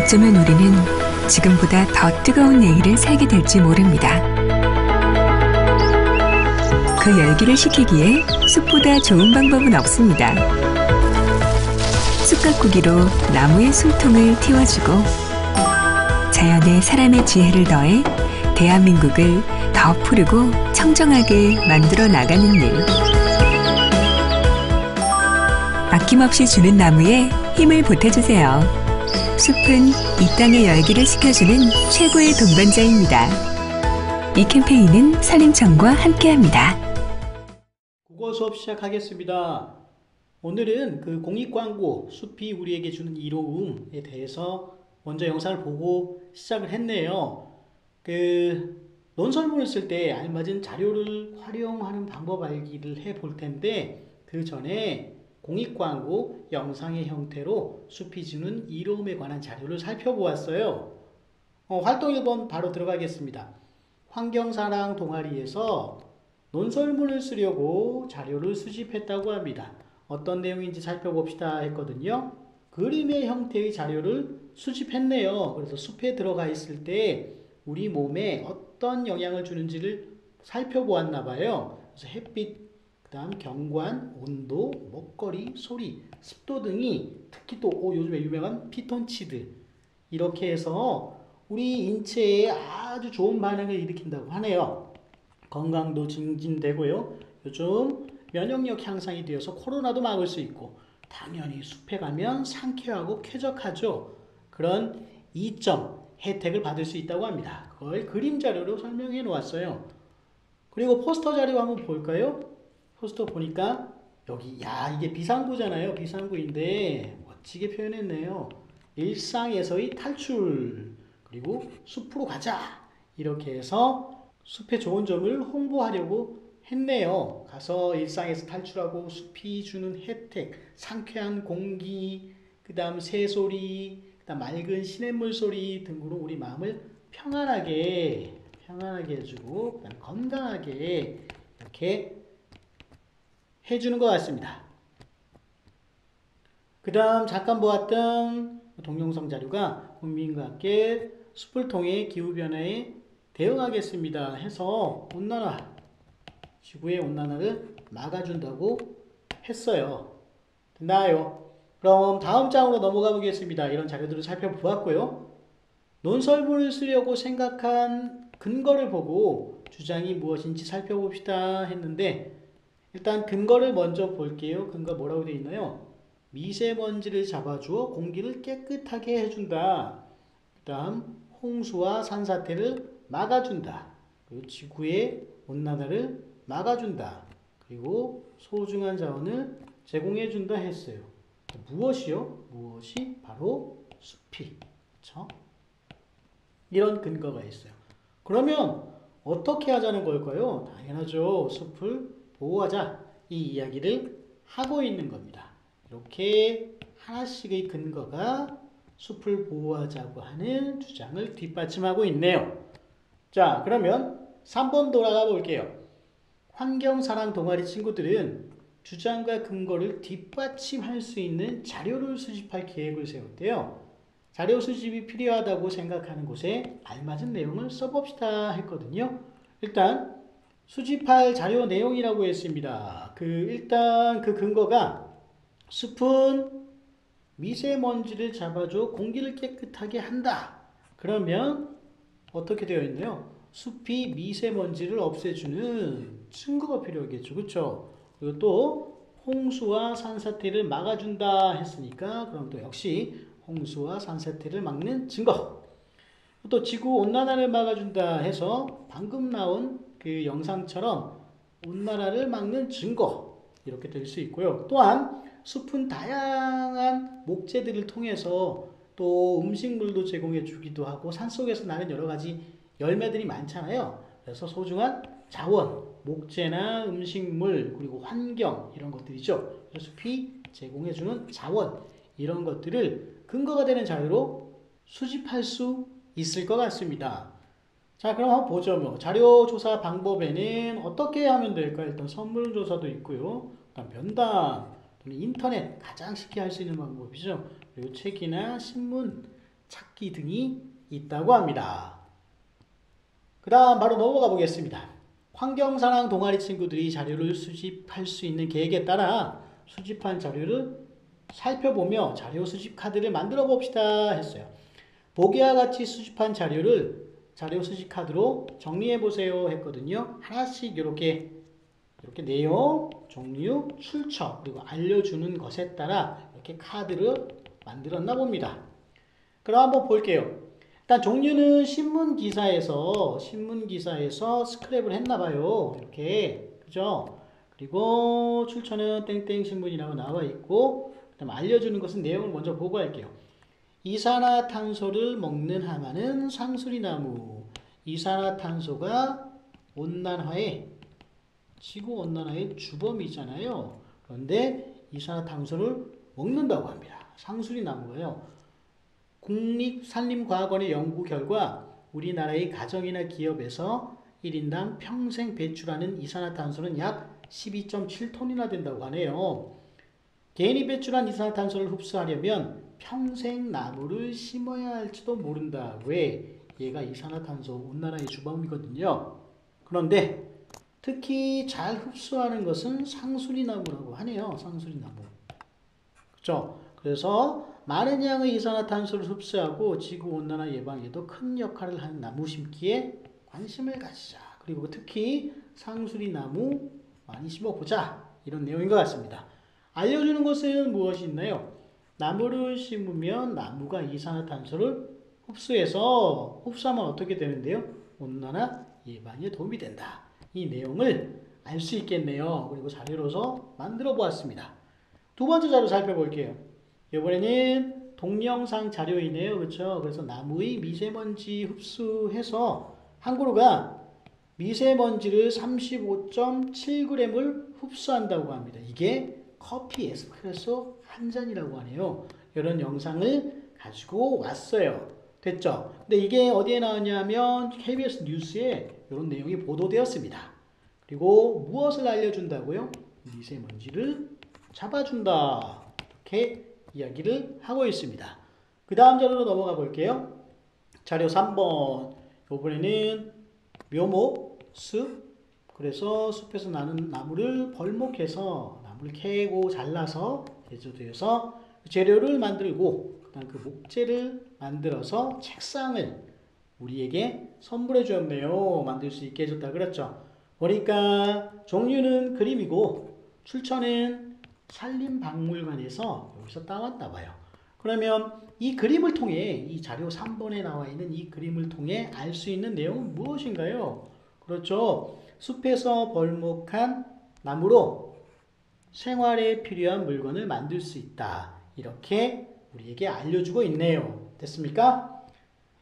어쩌면 우리는 지금보다 더 뜨거운 내일을 살게 될지 모릅니다. 그 열기를 식히기에 숯보다 좋은 방법은 없습니다. 숯가꾸기로 나무의 숨통을 틔워주고 자연에 사람의 지혜를 더해 대한민국을 더 푸르고 청정하게 만들어 나가는 일. 아낌없이 주는 나무에 힘을 보태주세요. 숲은 이 땅의 열기를 식혀주는 최고의 동반자입니다. 이 캠페인은 산림청과 함께합니다. 국어 수업 시작하겠습니다. 오늘은 그 공익광고, 숲이 우리에게 주는 이로움에 대해서 먼저 영상을 보고 시작을 했네요. 논설문을 쓸 때 알맞은 자료를 활용하는 방법 알기를 해볼 텐데, 그 전에 공익광고 영상의 형태로 숲이 주는 이로움에 관한 자료를 살펴보았어요. 활동 1번 바로 들어가겠습니다. 환경사랑 동아리에서 논설문을 쓰려고 자료를 수집했다고 합니다. 어떤 내용인지 살펴봅시다 했거든요. 그림의 형태의 자료를 수집했네요. 그래서 숲에 들어가 있을 때 우리 몸에 어떤 영향을 주는지를 살펴보았나 봐요. 그래서 햇빛, 그 다음 경관, 온도, 먹거리, 소리, 습도 등이 특히 또 요즘에 유명한 피톤치드 이렇게 해서 우리 인체에 아주 좋은 반응을 일으킨다고 하네요. 건강도 증진되고요. 요즘 면역력 향상이 되어서 코로나도 막을 수 있고 당연히 숲에 가면 상쾌하고 쾌적하죠. 그런 이점 혜택을 받을 수 있다고 합니다. 그걸 그림 자료로 설명해 놓았어요. 그리고 포스터 자료 한번 볼까요? 포스터 보니까 여기 이게 비상구잖아요. 비상구인데 멋지게 표현했네요. 일상에서의 탈출 그리고 숲으로 가자 이렇게 해서 숲의 좋은 점을 홍보하려고 했네요. 가서 일상에서 탈출하고 숲이 주는 혜택, 상쾌한 공기, 그 다음 새소리, 그 다음 맑은 시냇물 소리 등으로 우리 마음을 평안하게 해주고 그 다음 건강하게 이렇게 해주는 것 같습니다. 그 다음 잠깐 보았던 동영상 자료가 국민과 함께 숲을 통해 기후변화에 대응하겠습니다 해서 지구의 온난화를 막아준다고 했어요. 됐나요? 그럼 다음 장으로 넘어가 보겠습니다. 이런 자료들을 살펴보았고요. 논설문을 쓰려고 생각한 근거를 보고 주장이 무엇인지 살펴봅시다 했는데 일단 근거를 먼저 볼게요. 근거 뭐라고 되어 있나요? 미세먼지를 잡아주어 공기를 깨끗하게 해준다. 그 다음 홍수와 산사태를 막아준다. 그리고 지구의 온난화를 막아준다. 그리고 소중한 자원을 제공해준다 했어요. 무엇이요? 무엇이? 바로 숲이. 그렇죠? 이런 근거가 있어요. 그러면 어떻게 하자는 걸까요? 당연하죠. 숲을 보호하자. 이 이야기를 하고 있는 겁니다. 이렇게 하나씩의 근거가 숲을 보호하자고 하는 주장을 뒷받침하고 있네요. 자, 그러면 3번 돌아가 볼게요. 환경사랑 동아리 친구들은 주장과 근거를 뒷받침할 수 있는 자료를 수집할 계획을 세웠대요. 자료 수집이 필요하다고 생각하는 곳에 알맞은 내용을 써봅시다 했거든요. 일단 수집할 자료 내용이라고 했습니다. 일단 그 근거가 숲은 미세먼지를 잡아줘 공기를 깨끗하게 한다. 그러면 어떻게 되어 있나요? 숲이 미세먼지를 없애주는 증거가 필요하겠죠. 그렇죠? 그리고 또 홍수와 산사태를 막아준다 했으니까 그럼 또 역시 홍수와 산사태를 막는 증거. 또 지구온난화를 막아준다 해서 방금 나온 그 영상처럼 온난화를 막는 증거 이렇게 될 수 있고요. 또한 숲은 다양한 목재들을 통해서 또 음식물도 제공해 주기도 하고 산속에서 나는 여러 가지 열매들이 많잖아요. 그래서 소중한 자원, 목재나 음식물 그리고 환경 이런 것들이죠. 숲이 제공해 주는 자원 이런 것들을 근거가 되는 자료로 수집할 수 있을 것 같습니다. 자, 그럼 한번 보죠. 자료 조사 방법에는 어떻게 하면 될까요? 일단 설문조사도 있고요. 그다음 면담, 인터넷 가장 쉽게 할 수 있는 방법이죠. 그리고 책이나 신문 찾기 등이 있다고 합니다. 그 다음 바로 넘어가 보겠습니다. 환경사랑 동아리 친구들이 자료를 수집할 수 있는 계획에 따라 수집한 자료를 살펴보며 자료 수집 카드를 만들어 봅시다 했어요. 보기와 같이 수집한 자료를 자료 수집 카드로 정리해 보세요 했거든요. 하나씩 이렇게 내용, 종류, 출처, 그리고 알려주는 것에 따라 이렇게 카드를 만들었나 봅니다. 그럼 한번 볼게요. 일단 종류는 신문기사에서 스크랩을 했나 봐요. 이렇게. 그죠? 그리고 출처는 땡땡 신문이라고 나와 있고, 그다음 알려주는 것은 내용을 먼저 보고 할게요. 이산화탄소를 먹는 하마는 상수리나무. 이산화탄소가 지구온난화의 주범이잖아요. 그런데 이산화탄소를 먹는다고 합니다. 상수리나무가요. 국립산림과학원의 연구 결과 우리나라의 가정이나 기업에서 1인당 평생 배출하는 이산화탄소는 약 12.7톤이나 된다고 하네요. 개인이 배출한 이산화탄소를 흡수하려면 평생 나무를 심어야 할지도 모른다. 왜? 얘가 이산화탄소 온난화의 주범이거든요. 그런데 특히 잘 흡수하는 것은 상수리나무라고 하네요. 상수리나무. 그렇죠? 그래서 많은 양의 이산화탄소를 흡수하고 지구온난화 예방에도 큰 역할을 하는 나무 심기에 관심을 가지자. 그리고 특히 상수리나무 많이 심어보자. 이런 내용인 것 같습니다. 알려주는 것은 무엇이 있나요? 나무를 심으면 나무가 이산화탄소를 흡수하면 어떻게 되는데요? 온난화 예방에 도움이 된다. 이 내용을 알 수 있겠네요. 그리고 자료로서 만들어 보았습니다. 두 번째 자료 살펴볼게요. 이번에는 동영상 자료이네요. 그렇죠? 그래서 나무의 미세먼지 흡수해서 한 그루가 미세먼지를 35.7g을 흡수한다고 합니다. 이게 커피 에스프레소 한 잔이라고 하네요. 이런 영상을 가지고 왔어요. 됐죠? 근데 이게 어디에 나왔냐면 KBS 뉴스에 이런 내용이 보도되었습니다. 그리고 무엇을 알려준다고요? 미세먼지를 잡아준다. 이렇게 이야기를 하고 있습니다. 그 다음 자료로 넘어가 볼게요. 자료 3번. 이번에는 묘목, 숲. 그래서 숲에서 나는 나무를 벌목해서 나무를 캐고 잘라서 제조되어서 재료를 만들고 그다음 그 목재를 만들어서 책상을 우리에게 선물해 주었네요. 만들 수 있게 해줬다 그랬죠. 보니까 종류는 그림이고 출처는 산림박물관에서 여기서 따왔나 봐요. 그러면 이 그림을 통해 이 자료 3번에 나와 있는 이 그림을 통해 알 수 있는 내용은 무엇인가요? 그렇죠. 숲에서 벌목한 나무로 생활에 필요한 물건을 만들 수 있다. 이렇게 우리에게 알려주고 있네요. 됐습니까?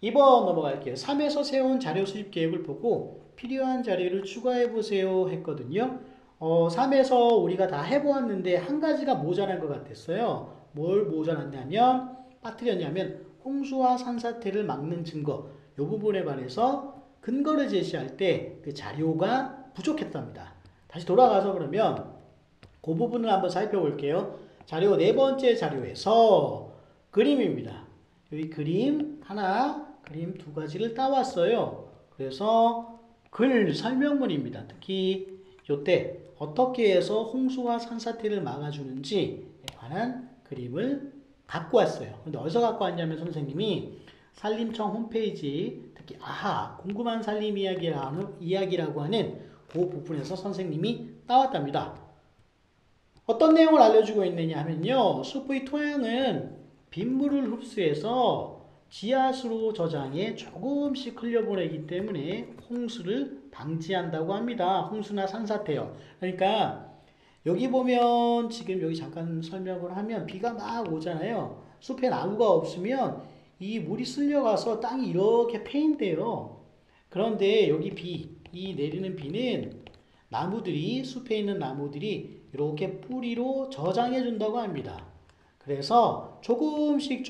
2번 넘어갈게요. 3에서 세운 자료 수집 계획을 보고 필요한 자료를 추가해 보세요 했거든요. 3에서 우리가 다 해보았는데 한 가지가 모자란 것 같았어요. 뭘 모자랐냐면 빠뜨렸냐면 홍수와 산사태를 막는 증거 이 부분에 관해서 근거를 제시할 때 그 자료가 부족했답니다. 다시 돌아가서 그러면 그 부분을 한번 살펴볼게요. 자료 네 번째 자료에서 그림입니다. 여기 그림 하나, 그림 두 가지를 따왔어요. 그래서 글 설명문입니다. 특히 이때 어떻게 해서 홍수와 산사태를 막아주는지에 관한 그림을 갖고 왔어요. 근데 어디서 갖고 왔냐면 선생님이 산림청 홈페이지 특히 궁금한 산림 이야기라고 하는 그 부분에서 선생님이 따왔답니다. 어떤 내용을 알려주고 있느냐 하면요. 숲의 토양은 빗물을 흡수해서 지하수로 저장해 조금씩 흘려보내기 때문에 홍수를 방지한다고 합니다. 홍수나 산사태요. 그러니까 여기 보면 지금 여기 잠깐 설명을 하면 비가 막 오잖아요. 숲에 나무가 없으면 이 물이 쓸려가서 땅이 이렇게 패인돼요. 그런데 여기 이 내리는 비는 숲에 있는 나무들이 이렇게 뿌리로 저장해 준다고 합니다. 그래서 조금씩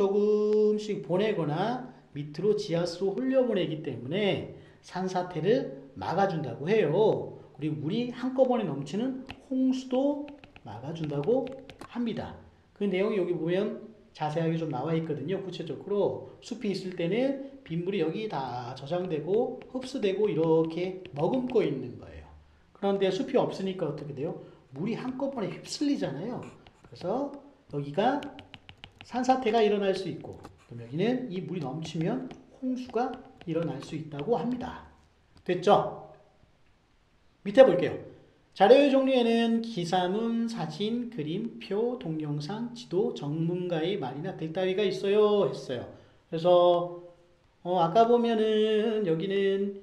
보내거나 밑으로 지하수로 흘려보내기 때문에 산사태를 막아준다고 해요. 그리고 물이 한꺼번에 넘치는 홍수도 막아준다고 합니다. 그 내용이 여기 보면 자세하게 좀 나와 있거든요. 구체적으로 숲이 있을 때는 빗물이 여기 다 저장되고 흡수되고 이렇게 머금고 있는 거예요. 그런데 숲이 없으니까 어떻게 돼요? 물이 한꺼번에 휩쓸리잖아요. 그래서 여기가 산사태가 일어날 수 있고, 그럼 여기는 이 물이 넘치면 홍수가 일어날 수 있다고 합니다. 됐죠? 밑에 볼게요. 자료의 종류에는 기사문, 사진, 그림, 표, 동영상, 지도, 전문가의 말이나 글 따위가 있어요 했어요. 그래서 아까 보면은 여기는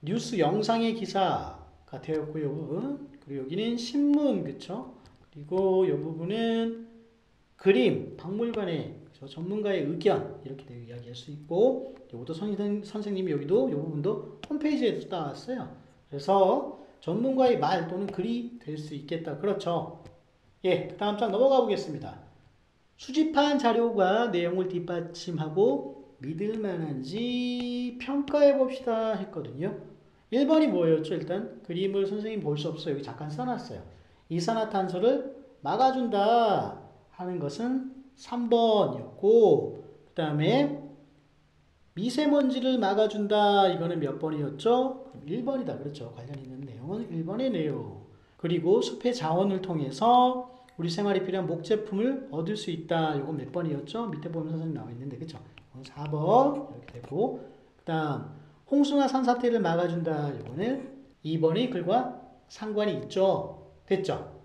뉴스 영상의 기사가 되었고요. 그리고 여기는 신문, 그쵸? 그리고 이 부분은 그림, 박물관의 전문가의 의견 이렇게 이야기할 수 있고, 이것도 선생님이 여기도 이 부분도 홈페이지에도 따왔어요. 그래서 전문가의 말 또는 글이 될 수 있겠다. 그렇죠? 예, 다음 장 넘어가 보겠습니다. 수집한 자료가 내용을 뒷받침하고 믿을 만한지 평가해 봅시다 했거든요. 1번이 뭐였죠? 일단 그림을 선생님 볼 수 없어요. 여기 잠깐 써놨어요. 이산화탄소를 막아준다 하는 것은 3번이었고, 그 다음에 미세먼지를 막아준다 이거는 몇 번이었죠? 1번이다. 그렇죠. 관련 있는 내용은 1번의 내용. 그리고 숲의 자원을 통해서 우리 생활에 필요한 목제품을 얻을 수 있다. 이건 몇 번이었죠? 밑에 보면 선생님 나와 있는데, 그쵸? 4번 이렇게 되고, 그 다음 홍수나 산사태를 막아준다. 이거는 2번의 글과 상관이 있죠. 됐죠?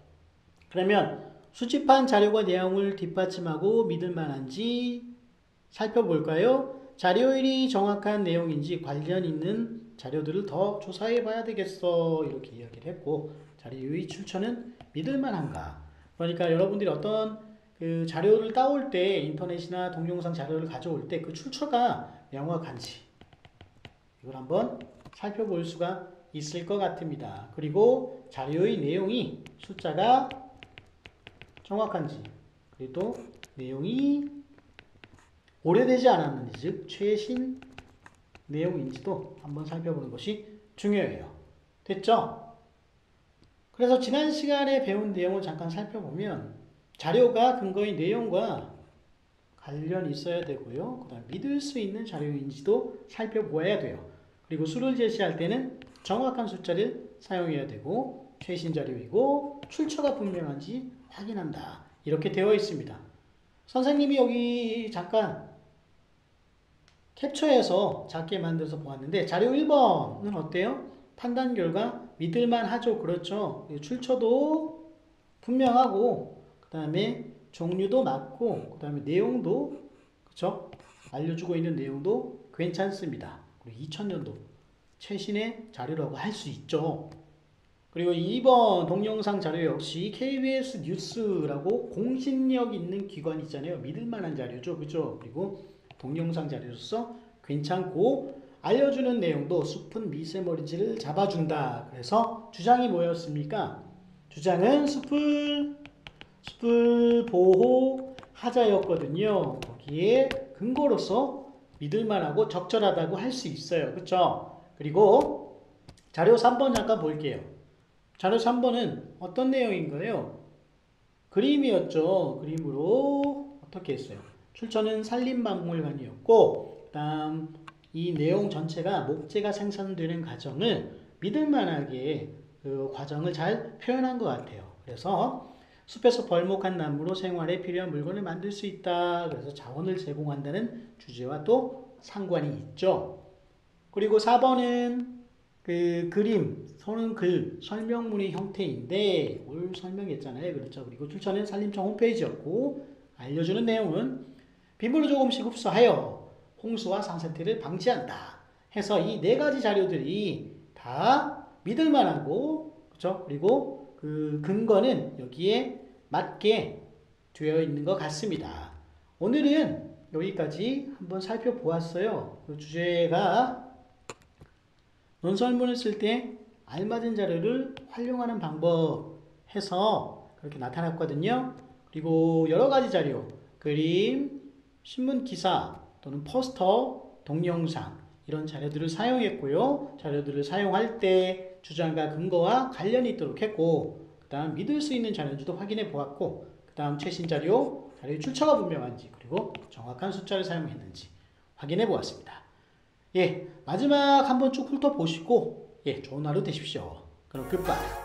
그러면 수집한 자료가 내용을 뒷받침하고 믿을 만한지 살펴볼까요? 자료일이 정확한 내용인지 관련 있는 자료들을 더 조사해 봐야 되겠어. 이렇게 이야기를 했고, 자료의 출처는 믿을 만한가? 그러니까 여러분들이 어떤 그 자료를 따올 때, 인터넷이나 동영상 자료를 가져올 때 그 출처가 명확한지 이걸 한번 살펴볼 수가 있을 것 같습니다. 그리고 자료의 내용이 숫자가 정확한지, 그리고 또 내용이 오래되지 않았는지, 즉 최신 내용인지도 한번 살펴보는 것이 중요해요. 됐죠? 그래서 지난 시간에 배운 내용을 잠깐 살펴보면 자료가 근거의 내용과 관련이 있어야 되고요. 그 다음 믿을 수 있는 자료인지도 살펴보아야 돼요. 그리고 수를 제시할 때는 정확한 숫자를 사용해야 되고, 최신 자료이고 출처가 분명한지 확인한다. 이렇게 되어 있습니다. 선생님이 여기 잠깐 캡처해서 작게 만들어서 보았는데, 자료 1번은 어때요? 판단 결과 믿을만 하죠. 그렇죠? 출처도 분명하고, 그 다음에 종류도 맞고, 그 다음에 내용도, 그쵸? 알려주고 있는 내용도 괜찮습니다. 그리고 2000년도 최신의 자료라고 할 수 있죠. 그리고 2번 동영상 자료 역시 KBS 뉴스라고 공신력 있는 기관 있잖아요. 믿을 만한 자료죠. 그죠? 그리고 동영상 자료로서 괜찮고, 알려주는 내용도 숲은 미세먼지를 잡아준다. 그래서 주장이 뭐였습니까? 주장은 숲을 보호하자였거든요. 거기에 근거로서 믿을만하고 적절하다고 할 수 있어요. 그쵸? 그리고 자료 3번 잠깐 볼게요. 자료 3번은 어떤 내용인가요? 그림이었죠. 그림으로 어떻게 했어요? 출처는 산림박물관이었고, 다음 이 내용 전체가 목재가 생산되는 과정을 믿을만하게 그 과정을 잘 표현한 것 같아요. 그래서 숲에서 벌목한 나무로 생활에 필요한 물건을 만들 수 있다. 그래서 자원을 제공한다는 주제와 또 상관이 있죠. 그리고 4번은 그 그림, 손은 글, 설명문의 형태인데 뭘 설명했잖아요. 그렇죠. 그리고 출처는 산림청 홈페이지였고, 알려주는 내용은 빗물을 조금씩 흡수하여 홍수와 산사태를 방지한다 해서 이 네 가지 자료들이 다 믿을만하고, 그렇죠. 그리고 그 근거는 여기에 맞게 되어 있는 것 같습니다. 오늘은 여기까지 한번 살펴보았어요. 그 주제가 논설문을 쓸 때 알맞은 자료를 활용하는 방법 해서 그렇게 나타났거든요. 그리고 여러 가지 자료, 그림, 신문 기사 또는 포스터, 동영상 이런 자료들을 사용했고요. 자료들을 사용할 때 주장과 근거와 관련이 있도록 했고, 그 다음 믿을 수 있는 자료인지도 확인해 보았고, 그 다음 최신 자료의 출처가 분명한지, 그리고 정확한 숫자를 사용했는지 확인해 보았습니다. 예, 마지막 한번 쭉 훑어보시고, 예, 좋은 하루 되십시오. 그럼 굿바이.